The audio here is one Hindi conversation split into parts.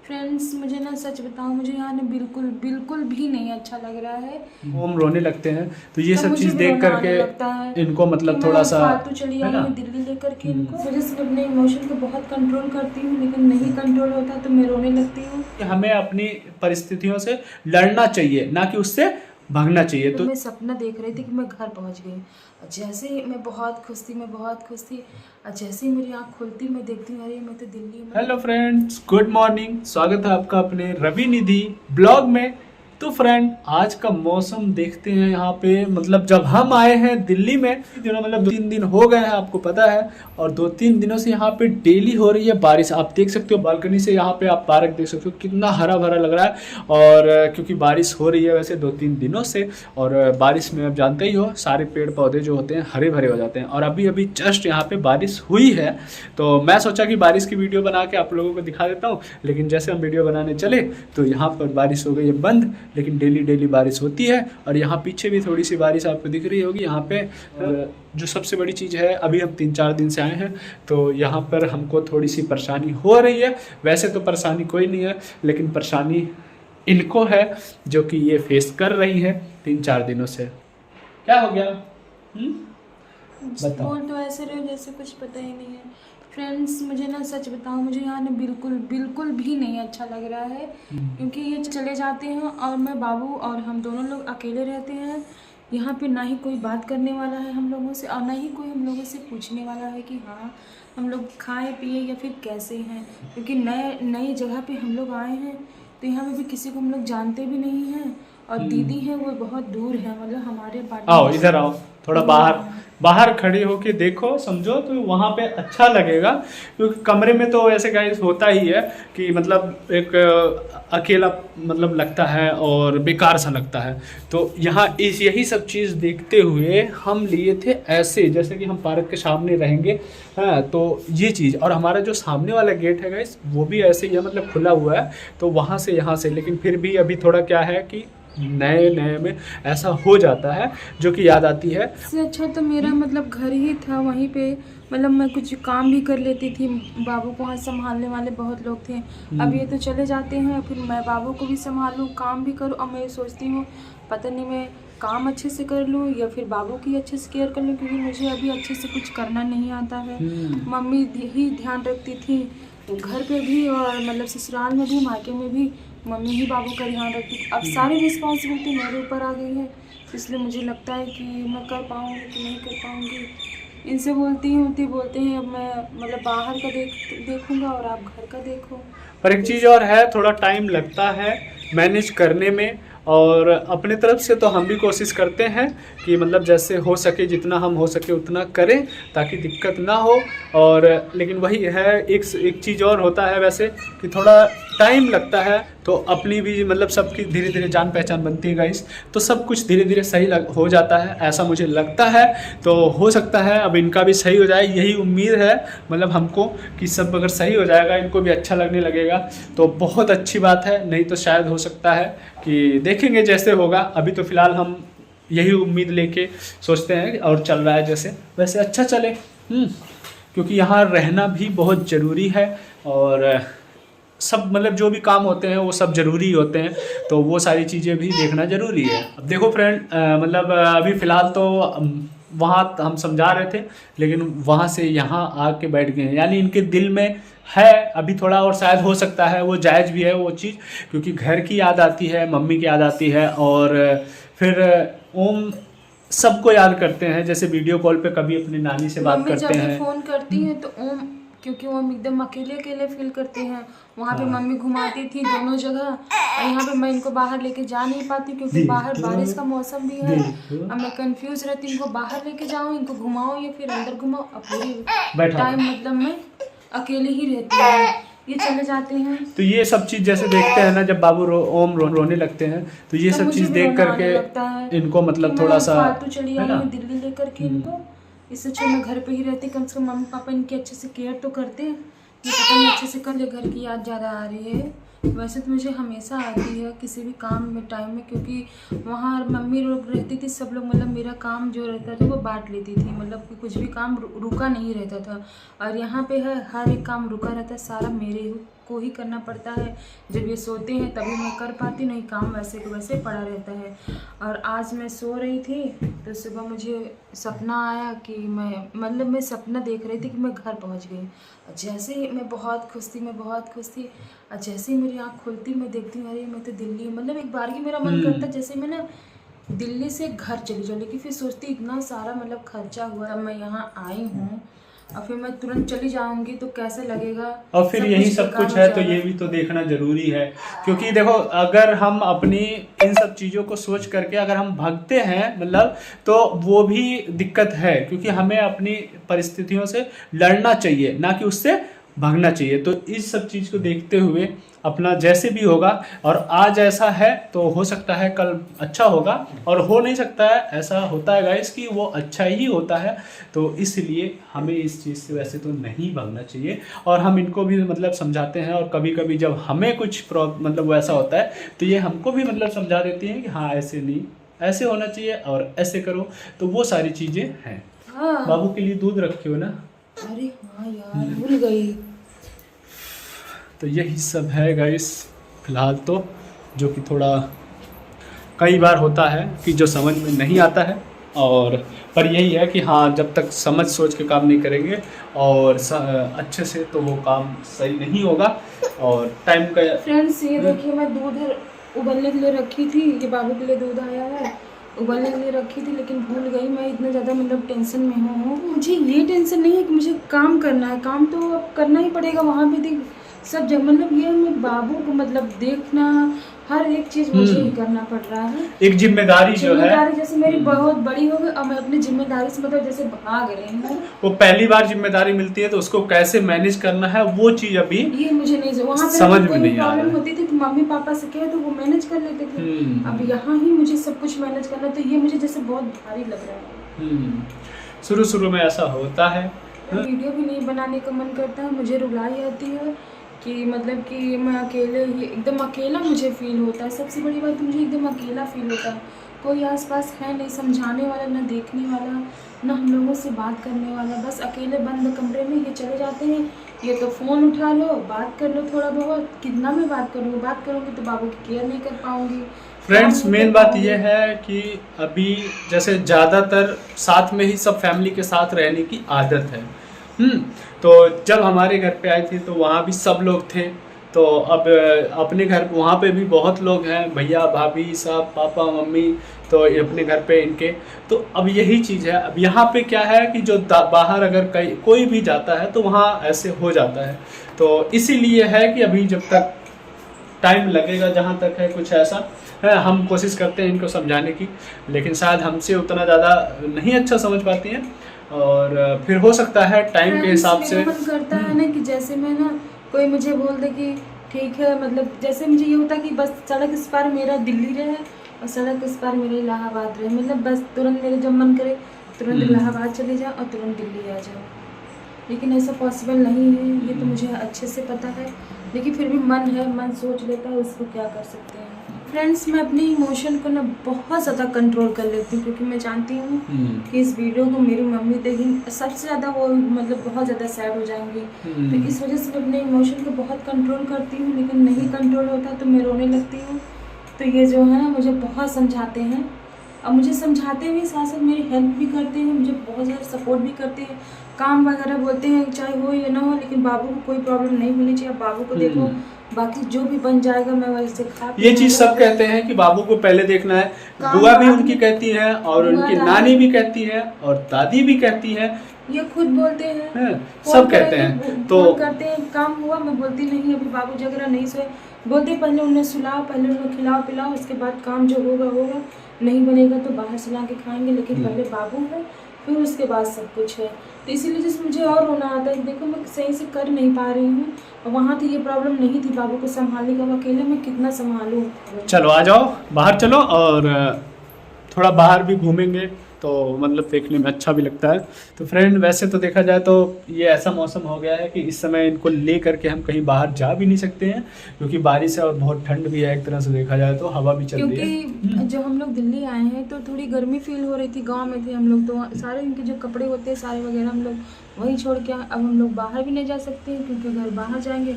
फ्रेंड्स मुझे ना सच बताऊं, मुझे यहाँ ना बिल्कुल बिल्कुल भी नहीं अच्छा लग रहा है। हम रोने लगते हैं तो ये सब मुझे चीज़ भी देख रोना आने करके लगता है इनको मतलब कि थोड़ा मैं सा फालतू चली है आई ना। हूँ दिल्ली लेकर के इनको। मुझे सिर्फ अपने इमोशन को बहुत कंट्रोल करती हूँ, लेकिन नहीं कंट्रोल होता तो मैं रोने लगती हूँ। हमें अपनी परिस्थितियों से लड़ना चाहिए, ना कि उससे भागना चाहिए। तो तो मैं सपना देख रही थी कि मैं घर पहुँच गई, और जैसे ही मैं बहुत खुश थी, और जैसे ही मेरी आँख खुलती मैं देखती हूँ अरे मैं तो दिल्ली में। Hello friends, good morning. स्वागत है आपका अपने रवि निधि ब्लॉग में। तो फ्रेंड, आज का मौसम देखते हैं यहाँ पे। मतलब जब हम आए हैं दिल्ली में दिनों, मतलब 2-3 दिन हो गए हैं, आपको पता है। और 2-3 दिनों से यहाँ पे डेली हो रही है बारिश। आप देख सकते हो बालकनी से, यहाँ पे आप पार्क देख सकते हो कितना हरा भरा लग रहा है। और क्योंकि बारिश हो रही है वैसे 2-3 दिनों से, और बारिश में आप जानते ही हो सारे पेड़ पौधे जो होते हैं हरे भरे हो जाते हैं। और अभी अभी जस्ट यहाँ पे बारिश हुई है, तो मैं सोचा कि बारिश की वीडियो बना के आप लोगों को दिखा देता हूँ। लेकिन जैसे हम वीडियो बनाने चले तो यहाँ पर बारिश हो गई है बंद। लेकिन डेली डेली बारिश होती है। और यहाँ पीछे भी थोड़ी सी बारिश आपको दिख रही होगी यहाँ पे। जो सबसे बड़ी चीज़ है, अभी हम 3-4 दिन से आए हैं तो यहाँ पर हमको थोड़ी सी परेशानी हो रही है। वैसे तो परेशानी कोई नहीं है, लेकिन परेशानी इनको है जो कि ये फेस कर रही है 3-4 दिनों से। क्या हो गया? बताओ। बोल तो ऐसे रहे हो जैसे कुछ पता ही नहीं है। फ्रेंड्स मुझे ना सच बताऊं, मुझे यहाँ ना बिल्कुल बिल्कुल भी नहीं अच्छा लग रहा है, क्योंकि ये चले जाते हैं और मैं बाबू और हम दोनों लोग अकेले रहते हैं। यहाँ पे ना ही कोई बात करने वाला है हम लोगों से, और ना ही कोई हम लोगों से पूछने वाला है कि हाँ हम लोग खाए पिए या फिर कैसे हैं, क्योंकि नई जगह पे हम लोग आए हैं। तो यहाँ पे भी किसी को हम लोग जानते भी नहीं हैं, और दीदी है वो बहुत दूर है, मतलब हमारे आओ अपार्टमेंट से इधर आओ, थोड़ा दूर बाहर है। बाहर खड़े होके देखो, समझो तो वहाँ पे अच्छा लगेगा। क्योंकि कमरे में तो ऐसे गाइस होता ही है कि मतलब एक अकेला मतलब लगता है और बेकार सा लगता है। तो यहाँ इस यही सब चीज़ देखते हुए हम लिए थे ऐसे, जैसे कि हम पार्क के सामने रहेंगे। हाँ, तो ये चीज़, और हमारा जो सामने वाला गेट है गाइस वो भी ऐसे ही है, मतलब खुला हुआ है। तो वहाँ से यहाँ से, लेकिन फिर भी अभी थोड़ा क्या है कि नए नए में ऐसा हो जाता है जो कि याद आती है। इससे अच्छा तो मेरा मतलब घर ही था, वहीं पे मतलब मैं कुछ काम भी कर लेती थी। बाबू को वहाँ संभालने वाले बहुत लोग थे। अब ये तो चले जाते हैं, फिर मैं बाबू को भी संभालूँ, काम भी करूँ। अब मैं सोचती हूँ पता नहीं मैं काम अच्छे से कर लूँ या फिर बाबू की अच्छे से केयर कर लूँ, क्योंकि मुझे अभी अच्छे से कुछ करना नहीं आता है। मम्मी ही ध्यान रखती थी घर पे भी, और मतलब ससुराल में भी मायके में भी मम्मी ही बाबू का ध्यान रखती थी। अब सारी रिस्पॉन्सिबिलिटी मेरे ऊपर आ गई है, इसलिए मुझे लगता है कि मैं कर पाऊँगी कि नहीं कर पाऊँगी। इनसे बोलती बोलते हैं अब मैं मतलब बाहर का देखूँगा और आप घर का देखो। पर एक चीज़ और है, थोड़ा टाइम लगता है मैनेज करने में। और अपने तरफ से तो हम भी कोशिश करते हैं कि मतलब जैसे हो सके, जितना हम हो सके उतना करें ताकि दिक्कत ना हो। और लेकिन वही है, एक चीज़ और होता है वैसे कि थोड़ा टाइम लगता है। तो अपनी भी मतलब सबकी धीरे धीरे जान पहचान बनती है गाइस, तो सब कुछ धीरे धीरे सही हो जाता है, ऐसा मुझे लगता है। तो हो सकता है अब इनका भी सही हो जाए, यही उम्मीद है मतलब हमको कि सब अगर सही हो जाएगा, इनको भी अच्छा लगने लगेगा तो बहुत अच्छी बात है। नहीं तो शायद हो सकता है कि देखेंगे जैसे होगा। अभी तो फिलहाल हम यही उम्मीद लेके सोचते हैं और चल रहा है जैसे वैसे अच्छा चले। क्योंकि यहाँ रहना भी बहुत ज़रूरी है, और सब मतलब जो भी काम होते हैं वो सब ज़रूरी होते हैं, तो वो सारी चीज़ें भी देखना ज़रूरी है। अब देखो फ्रेंड, मतलब अभी फ़िलहाल तो वहाँ हम समझा रहे थे, लेकिन वहाँ से यहाँ आके बैठ गए हैं, यानी इनके दिल में है अभी थोड़ा। और शायद हो सकता है वो जायज़ भी है वो चीज़, क्योंकि घर की याद आती है, मम्मी की याद आती है। और फिर ओम सबको याद करते हैं, जैसे वीडियो कॉल पे कभी अपनी नानी से बात करते जब भी हैं। फ़ोन करती हैं तो ओम, क्योंकि वो एकदम अकेले अकेले फील करते हैं। वहाँ पे मम्मी घुमाती थी दोनों जगह, और यहाँ पे मैं इनको बाहर लेके जा नहीं पाती क्योंकि बाहर बारिश का मौसम भी है। अब मैं कंफ्यूज रहती हूँ, इनको बाहर लेके जाऊँ, इनको घुमाऊँ या फिर अंदर घुमाऊँ। अब पूरी टाइम मतलब मैं अकेले ही रहती हूँ, ये चले जाते हैं। तो ये सब चीज़ जैसे देखते हैं ना, जब बाबू ओम रोने लगते हैं तो ये सब चीज़ देख करके इनको मतलब थोड़ा सा फालतू चली आई हूँ दिल्ली लेकर के इनको। इससे अच्छा मैं घर पे ही रहती, कम से कम मम्मी पापा इनकी अच्छे से केयर तो करते हैं। ये पता नहीं अच्छे से कर ले, घर की याद ज़्यादा आ रही है। वैसे तो मुझे हमेशा आती है किसी भी काम में टाइम में, क्योंकि वहाँ मम्मी लोग रहती थी, सब लोग मतलब मेरा काम जो रहता था वो बांट लेती थी, मतलब कि कुछ भी काम रुका नहीं रहता था। और यहाँ पे है हर एक काम रुका रहता है, सारा मेरे को ही करना पड़ता है। जब ये सोते हैं तभी मैं कर पाती, नहीं काम वैसे को वैसे पड़ा रहता है। और आज मैं सो रही थी तो सुबह मुझे सपना आया कि मैं सपना देख रही थी कि मैं घर पहुंच गई। जैसे ही मैं बहुत खुश थी और जैसे ही मेरी आँख खुलती मैं देखती हूँ अरे मैं तो दिल्ली, मतलब एक बार की मेरा मन करता जैसे मैं ना दिल्ली से घर चली जाऊँ, लेकिन फिर सोचती इतना सारा मतलब खर्चा हुआ, अब मैं यहाँ आई हूँ और फिर मैं तुरंत चली जाऊंगी तो कैसे लगेगा। और फिर यही सब कुछ है तो ये भी तो देखना जरूरी है, क्योंकि देखो अगर हम अपनी इन सब चीज़ों को सोच करके अगर हम भागते हैं मतलब तो वो भी दिक्कत है, क्योंकि हमें अपनी परिस्थितियों से लड़ना चाहिए ना कि उससे भागना चाहिए। तो इस सब चीज़ को देखते हुए अपना जैसे भी होगा, और आज ऐसा है तो हो सकता है कल अच्छा होगा, और हो नहीं सकता है ऐसा होता है गाइस कि वो अच्छा ही होता है। तो इसलिए हमें इस चीज़ से वैसे तो नहीं भागना चाहिए, और हम इनको भी मतलब समझाते हैं, और कभी कभी जब हमें कुछ मतलब वैसा होता है तो ये हमको भी मतलब समझा देती हैं कि हाँ ऐसे नहीं, ऐसे होना चाहिए और ऐसे करो। तो वो सारी चीज़ें हैं। हाँ। बाबू के लिए दूध रखे हो ना? अरे हाँ यार भूल गई। तो यही सब है गाइस फिलहाल तो, जो कि थोड़ा कई बार होता है कि जो समझ में नहीं आता है, और पर यही है कि हाँ जब तक समझ सोच के काम नहीं करेंगे और अच्छे से तो वो काम सही नहीं होगा। और टाइम का फ्रेंड्स ये देखिए मैं दूध उबलने के लिए रखी थी, ये बाबू के लिए दूध आया है, उबलने के लिए रखी थी लेकिन भूल गई। मैं इतना ज़्यादा मतलब टेंशन में हूँ। मुझे ये टेंशन नहीं है कि मुझे काम करना है, काम तो अब करना ही पड़ेगा, वहाँ भी थी सब जगह, मतलब ये मैं बाबू को मतलब देखना हर एक चीज़ मुझे ही करना पड़ रहा है। एक जिम्मेदारी जो है जैसे मेरी बहुत बड़ी हो गई, अब मैं अपनी जिम्मेदारी से मतलब जैसे भाग रही हूँ। वो पहली बार जिम्मेदारी मिलती है तो उसको कैसे मैनेज करना है वो चीज़ अभी ये मुझे नहीं, वहाँ पे समझ में कोई नहीं आ रहा है। प्रॉब्लम होती थी तो मम्मी पापा से कहे तो वो मैनेज कर लेते थे। अब यहाँ ही मुझे सब कुछ मैनेज करना, तो ये मुझे जैसे बहुत भारी लग रहा है। शुरू में ऐसा होता है। वीडियो भी नहीं बनाने का मन करता है, मुझे रुलाई आती है कि मतलब कि मैं अकेले ही एकदम अकेला मुझे फील होता है। सबसे बड़ी बात मुझे एकदम अकेला फील होता है, कोई आसपास है नहीं समझाने वाला, ना देखने वाला, ना हम लोगों से बात करने वाला। बस अकेले बंद कमरे में ये चले जाते हैं, ये तो फ़ोन उठा लो बात कर लो थोड़ा बहुत। कितना मैं बात करूँगी तो बाबू की केयर नहीं कर पाऊँगी। फ्रेंड्स मेन बात यह है कि अभी जैसे ज़्यादातर साथ में ही सब फैमिली के साथ रहने की आदत है। तो जब हमारे घर पे आए थे तो वहाँ भी सब लोग थे, तो अब अपने घर वहाँ पे भी बहुत लोग हैं, भैया भाभी सब, पापा मम्मी, तो अपने घर पे इनके। तो अब यही चीज़ है। अब यहाँ पे क्या है कि जो बाहर अगर कोई भी जाता है तो वहाँ ऐसे हो जाता है। तो इसीलिए है कि अभी जब तक टाइम लगेगा, जहाँ तक है कुछ ऐसा है, हम कोशिश करते हैं इनको समझाने की, लेकिन शायद हमसे उतना ज़्यादा नहीं अच्छा समझ पाती हैं, और फिर हो सकता है टाइम के हिसाब से मन करता है ना कि जैसे मैं ना कोई मुझे बोल दे कि ठीक है, मतलब जैसे मुझे ये होता कि बस सड़क इस पार मेरा दिल्ली रहे और सड़क इस पार मेरा इलाहाबाद रहे, मतलब बस तुरंत मेरे जब मन करे तुरंत इलाहाबाद चले जाओ और तुरंत दिल्ली आ जाओ। लेकिन ऐसा पॉसिबल नहीं है, ये तो मुझे अच्छे से पता है, लेकिन फिर भी मन है, मन सोच लेता है, उसको क्या कर सकते हैं। फ्रेंड्स मैं अपने इमोशन को ना बहुत ज़्यादा कंट्रोल कर लेती हूँ, क्योंकि मैं जानती हूँ कि इस वीडियो को मेरी मम्मी देखेंगी, सबसे ज़्यादा वो मतलब बहुत ज़्यादा सैड हो जाएंगी। तो इस वजह से मैं अपने इमोशन को बहुत कंट्रोल करती हूँ, लेकिन नहीं कंट्रोल होता तो मैं रोने लगती हूँ। तो ये जो है ना मुझे बहुत समझाते हैं, और मुझे समझाते हुए साथ साथ मेरी हेल्प भी करते हैं, मुझे बहुत ज़्यादा सपोर्ट भी करते हैं। काम वगैरह बोलते हैं चाहे हो या ना हो, लेकिन बाबू को कोई प्रॉब्लम नहीं होनी चाहिए। बाबू को देखो, बाकी जो भी बन जाएगा मैं वैसे खा। ये चीज सब कहते हैं कि बाबू को पहले देखना है, बुआ भी उनकी कहती है, और उनकी नानी भी कहती है, और दादी भी कहती है, ये खुद बोलते हैं, सब कहते हैं। तो करते हैं काम हुआ, मैं बोलती नहीं अभी बाबू जग रहा नहीं सोए, बोलते पहले उन्हें सुलाओ, पहले उन्हें खिलाओ पिलाओ, उसके बाद काम जो होगा होगा, नहीं बनेगा तो बाहर से ला के खाएंगे, लेकिन पहले बाबू है फिर उसके बाद सब कुछ है। तो इसीलिए जैसे मुझे और रोना आता है, देखो मैं सही से कर नहीं पा रही हूँ, और वहाँ तो ये प्रॉब्लम नहीं थी बाबू को संभालने का, अकेले मैं कितना संभालूँ। चलो आ जाओ बाहर चलो, और थोड़ा बाहर भी घूमेंगे तो मतलब देखने में अच्छा भी लगता है। तो फ्रेंड वैसे तो देखा जाए तो ये ऐसा मौसम हो गया है कि इस समय इनको ले करके हम कहीं बाहर जा भी नहीं सकते हैं, क्योंकि बारिश है और बहुत ठंड भी है, एक तरह से देखा जाए तो हवा भी चल रही है। क्योंकि जब हम लोग दिल्ली आए हैं तो थोड़ी गर्मी फील हो रही थी, गांव में थे हम लोग तो सारे इनके जो कपड़े होते हैं सारे वगैरह हम लोग वहीं छोड़ के अब हम लोग बाहर भी नहीं जा सकते हैं, क्योंकि अगर बाहर जाएंगे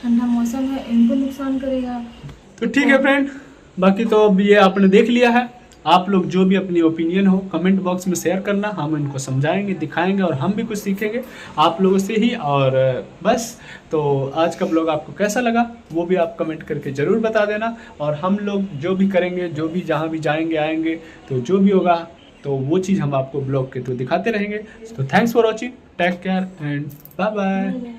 ठंडा मौसम है, इनको नुकसान करेगा। तो ठीक है फ्रेंड, बाकी तो अब ये आपने देख लिया है। आप लोग जो भी अपनी ओपिनियन हो कमेंट बॉक्स में शेयर करना, हम इनको समझाएंगे, दिखाएंगे और हम भी कुछ सीखेंगे आप लोगों से ही। और बस, तो आज का ब्लॉग आपको कैसा लगा वो भी आप कमेंट करके ज़रूर बता देना। और हम लोग जो भी करेंगे, जो भी जहाँ भी जाएंगे आएंगे, तो जो भी होगा तो वो चीज़ हम आपको ब्लॉग के थ्रू दिखाते रहेंगे। तो thanks for watching, take care and bye bye.